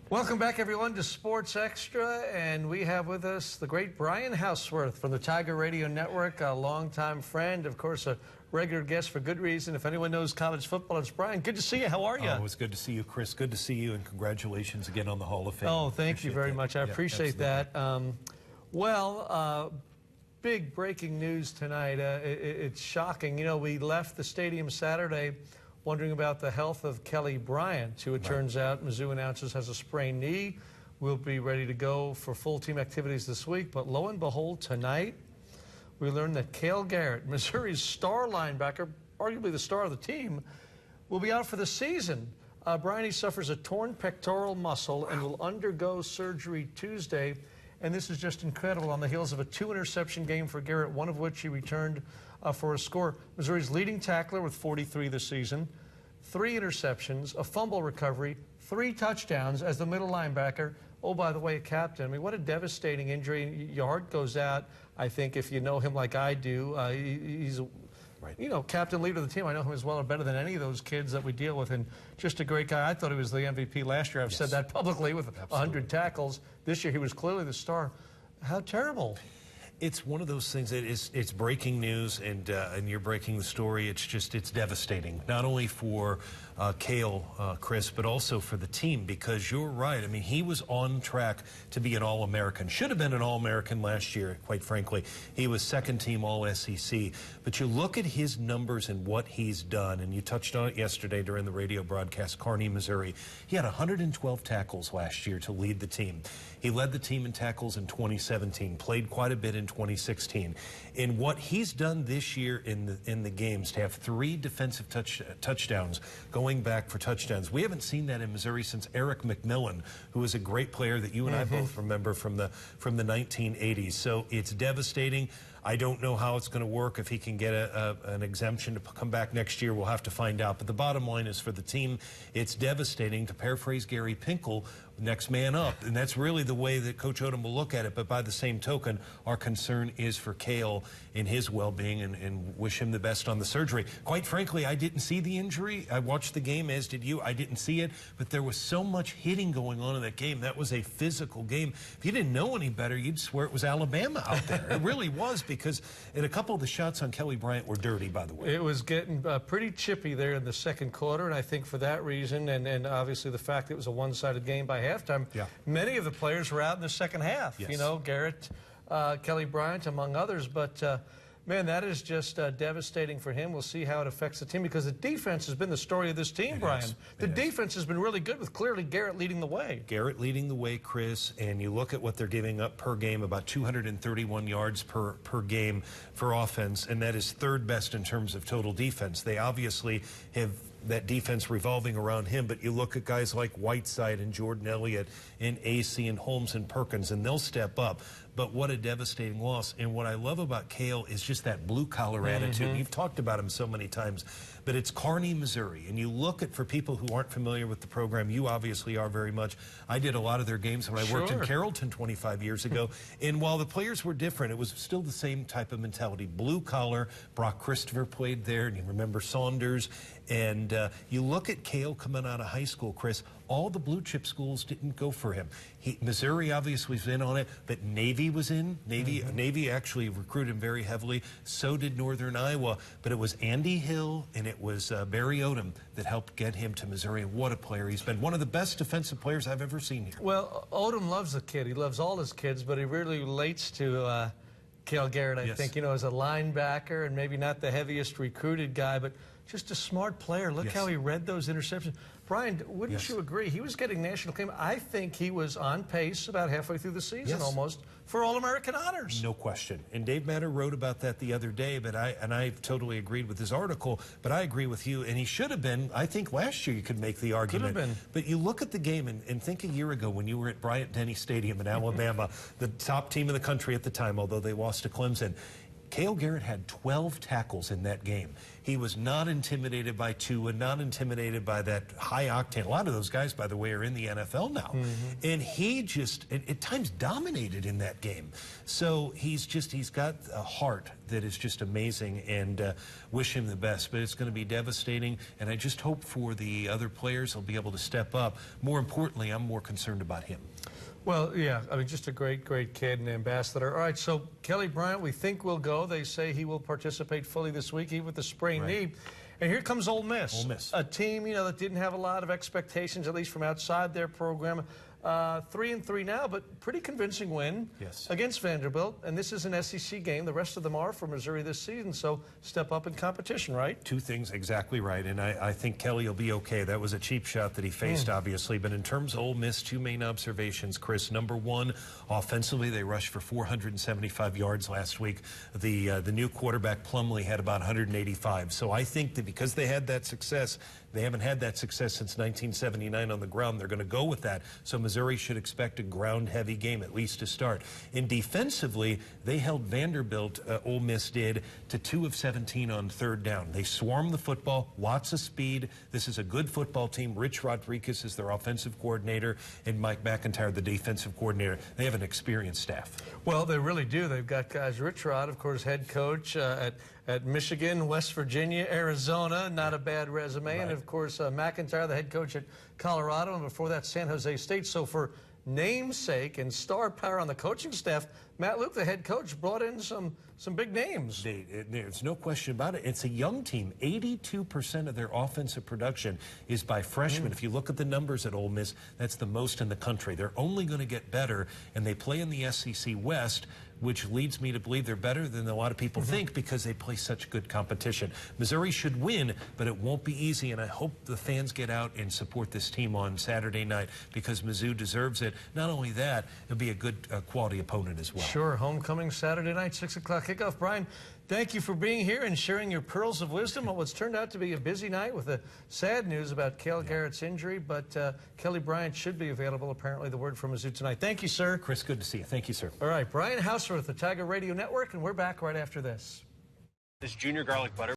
Welcome back, everyone, to Sports Extra, and we have with us the great Brian Hauswirth from the Tiger Radio Network, a longtime friend, of course, a regular guest for good reason. If anyone knows college football, it's Brian. Good to see you. How are you? Oh, it was good to see you, Chris. Good to see you, and congratulations again on the Hall of Fame. Oh, thank you very much. I appreciate that. Big breaking news tonight. It's shocking. You know, we left the stadium Saturday wondering about the health of Kelly Bryant, who it turns out, Mizzou announces, has a sprained knee. We'll be ready to go for full team activities this week. But lo and behold, tonight, we learned that Cale Garrett, Missouri's star linebacker, arguably the star of the team, will be out for the season. Brian, he suffers a torn pectoral muscle and will undergo surgery Tuesday. And this is just incredible on the heels of a 2-interception game for Garrett, one of which he returned for a score. Missouri's leading tackler with 43 this season, 3 interceptions, a fumble recovery, 3 touchdowns as the middle linebacker. Oh, by the way, a captain. I mean, what a devastating injury. Your heart goes out, I think, if you know him like I do. He's you know, captain, leader of the team. I know him as well or better than any of those kids that we deal with, and just a great guy. I thought he was the MVP last year. I've said that publicly with 100 tackles. This year he was clearly the star. How terrible. It's one of those things that it's breaking news, and you're breaking the story. It's devastating, not only for Cale, Chris, but also for the team, because you're right. I mean, he was on track to be an All-American. Should have been an All-American last year, quite frankly. He was second-team All-SEC. But you look at his numbers and what he's done, and you touched on it yesterday during the radio broadcast, Kearney, Missouri. He had 112 tackles last year to lead the team. He led the team in tackles in 2017, played quite a bit in 2016. In what he's done this year in the games, to have 3 defensive touchdowns, going back for touchdowns. We haven't seen that in Missouri since Eric McMillan, who was a great player that you and I both remember from the 1980s. So it's devastating. I don't know how it's going to work. If he can get an exemption to come back next year, we'll have to find out. But the bottom line is, for the team, it's devastating. To paraphrase Gary Pinkel, next man up. And that's really the way that Coach Odom will look at it. But by the same token, our concern is for Cale and his well-being, and wish him the best on the surgery. Quite frankly, I didn't see the injury. I watched the game, as did you. I didn't see it. But there was so much hitting going on in that game. That was a physical game. If you didn't know any better, you'd swear it was Alabama out there. It really was, because a couple of the shots on Kelly Bryant were dirty, by the way. It was getting pretty chippy there in the second quarter, and I think for that reason, and obviously the fact that it was a one-sided game by halftime, many of the players were out in the second half. You know, Garrett, Kelly Bryant, among others. But, man, that is just devastating for him. We'll see how it affects the team, because the defense has been the story of this team, Brian. The defense has been really good, with clearly Garrett leading the way. Garrett leading the way, Chris, and you look at what they're giving up per game, about 231 yards per game for offense, and that is 3rd best in terms of total defense. They obviously have that defense revolving around him, but you look at guys like Whiteside and Jordan Elliott and AC and Holmes and Perkins, and they'll step up. But what a devastating loss. And what I love about Cale is just that blue-collar attitude. You've talked about him so many times, but it's Kearney, Missouri. And you look at, for people who aren't familiar with the program, you obviously are very much. I did a lot of their games when I worked in Carrollton 25 years ago. And while the players were different, it was still the same type of mentality. Blue-collar. Brock Christopher played there, and you remember Saunders. And you look at Cale coming out of high school, Chris, all the blue-chip schools didn't go for him. Missouri obviously was in on it, but Navy was in. Navy actually recruited him very heavily. So did Northern Iowa. But it was Andy Hill and it was Barry Odom that helped get him to Missouri. And what a player he's been. One of the best defensive players I've ever seen here. Well, Odom loves the kid. He loves all his kids, but he really relates to Cale Garrett, I think, you know, as a linebacker, and maybe not the heaviest recruited guy, but just a smart player. Look how he read those interceptions. Brian, wouldn't you agree? He was getting national acclaim. I think he was on pace about halfway through the season almost for All-American honors. No question. And Dave Matter wrote about that the other day, but I totally agreed with his article, but I agree with you. And he should have been. I think last year you could make the argument. Could have been. But you look at the game and think a year ago when you were at Bryant-Denny Stadium in Alabama, the top team in the country at the time, although they lost to Clemson. Cale Garrett had 12 tackles in that game. He was not intimidated by Tua, not intimidated by that high octane. A lot of those guys, by the way, are in the NFL now. And he just, at times, dominated in that game. So he's got a heart that is just amazing, and wish him the best. But it's going to be devastating, and I just hope for the other players they'll be able to step up. More importantly, I'm more concerned about him. Well, yeah, I mean, just a great, great kid and ambassador. All right, so Kelly Bryant, we think will go. They say he will participate fully this week, even with the sprained knee. And here comes Ole Miss. Ole Miss. A team, that didn't have a lot of expectations, at least from outside their program. 3-3 now, but pretty convincing win against Vanderbilt. And this is an SEC game. The rest of them are for Missouri this season, so step up in competition, right? Two things exactly right, and I think Kelly will be okay. That was a cheap shot that he faced, obviously. But in terms of Ole Miss, two main observations, Chris. Number one, offensively, they rushed for 475 yards last week. The new quarterback, Plumlee, had about 185. So I think that because they had that success, they haven't had that success since 1979 on the ground. They're going to go with that. So Missouri should expect a ground-heavy game, at least to start. And defensively, they held Vanderbilt, Ole Miss did, to 2 of 17 on third down. They swarmed the football, lots of speed. This is a good football team. Rich Rodriguez is their offensive coordinator, and Mike McIntyre, the defensive coordinator. They have an experienced staff. Well, they really do. They've got guys, Rich Rod, of course, head coach at Michigan, West Virginia, Arizona, not a bad resume. And, of course, McIntyre, the head coach at Colorado, and before that, San Jose State. So for namesake and star power on the coaching staff, Matt Luke, the head coach, brought in some big names. There's no question about it. It's a young team. 82% of their offensive production is by freshmen. If you look at the numbers at Ole Miss, that's the most in the country. They're only going to get better, and they play in the SEC West, which leads me to believe they're better than a lot of people think because they play such good competition. Missouri should win, but it won't be easy, and I hope the fans get out and support this team on Saturday night because Mizzou deserves it. Not only that, it'll be a good quality opponent as well. Sure, homecoming Saturday night, 6 o'clock kickoff. Brian, thank you for being here and sharing your pearls of wisdom on what's turned out to be a busy night with the sad news about Cale Garrett's injury, but Kelly Bryant should be available, apparently, the word from Mizzou tonight. Thank you, sir. Chris, good to see you. Thank you, sir. All right, Brian Hauswirth, the Tiger Radio Network, and we're back right after this. This junior garlic butter.